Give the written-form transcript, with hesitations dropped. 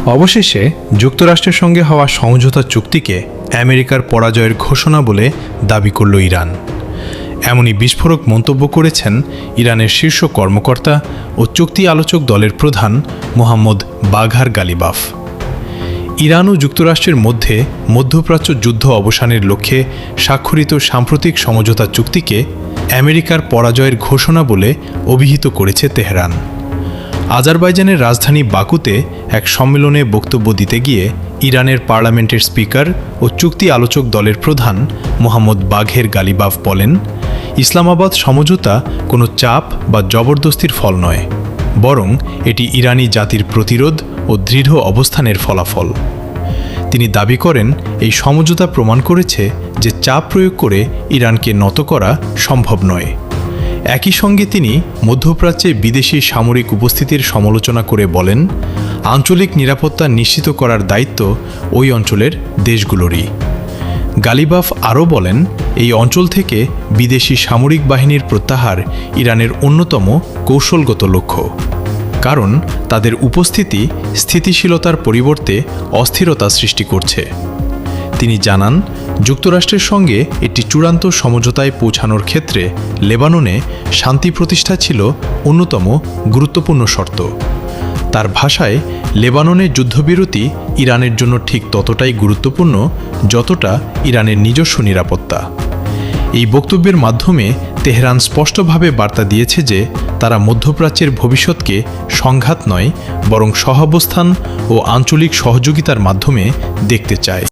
অবশেষে যুক্তরাষ্ট্রের সঙ্গে হওয়া সমঝোতা চুক্তিকে আমেরিকার পরাজয়ের ঘোষণা বলে দাবি করল ইরান। এমনই বিস্ফোরক মন্তব্য করেছেন ইরানের শীর্ষ কর্মকর্তা ও চুক্তি আলোচক দলের প্রধান মোহাম্মদ বাঘার গালিবাফ। ইরান ও যুক্তরাষ্ট্রের মধ্যে মধ্যপ্রাচ্য যুদ্ধ অবসানের লক্ষ্যে স্বাক্ষরিত সাম্প্রতিক সমঝোতা চুক্তিকে আমেরিকার পরাজয়ের ঘোষণা বলে অভিহিত করেছে তেহরান। আজারবাইজানের রাজধানী বাকুতে এক সম্মেলনে বক্তব্য দিতে গিয়ে ইরানের পার্লামেন্টের স্পিকার ও চুক্তি আলোচক দলের প্রধান মোহাম্মদ বাঘের গালিবাফ বলেন, ইসলামাবাদ সমঝোতা কোনো চাপ বা জবরদস্তির ফল নয়, বরং এটি ইরানি জাতির প্রতিরোধ ও দৃঢ় অবস্থানের ফলাফল। তিনি দাবি করেন, এই সমঝোতা প্রমাণ করেছে যে চাপ প্রয়োগ করে ইরানকে নত করা সম্ভব নয়। একই সঙ্গে তিনি মধ্যপ্রাচ্যে বিদেশি সামরিক উপস্থিতির সমালোচনা করে বলেন, আঞ্চলিক নিরাপত্তা নিশ্চিত করার দায়িত্ব ওই অঞ্চলের দেশগুলোরই। গালিবাফ আরও বলেন, এই অঞ্চল থেকে বিদেশি সামরিক বাহিনীর প্রত্যাহার ইরানের অন্যতম কৌশলগত লক্ষ্য, কারণ তাদের উপস্থিতি স্থিতিশীলতার পরিবর্তে অস্থিরতা সৃষ্টি করছে। তিনি জানান, যুক্তরাষ্ট্রের সঙ্গে একটি চূড়ান্ত সমঝোতায় পৌঁছানোর ক্ষেত্রে লেবাননে শান্তি প্রতিষ্ঠা ছিল অন্যতম গুরুত্বপূর্ণ শর্ত। তার ভাষায়, লেবাননে যুদ্ধবিরতি ইরানের জন্য ঠিক ততটাই গুরুত্বপূর্ণ যতটা ইরানের নিজস্ব নিরাপত্তা। এই বক্তব্যের মাধ্যমে তেহরান স্পষ্টভাবে বার্তা দিয়েছে যে তারা মধ্যপ্রাচ্যের ভবিষ্যৎকে সংঘাত নয়, বরং সহাবস্থান ও আঞ্চলিক সহযোগিতার মাধ্যমে দেখতে চায়।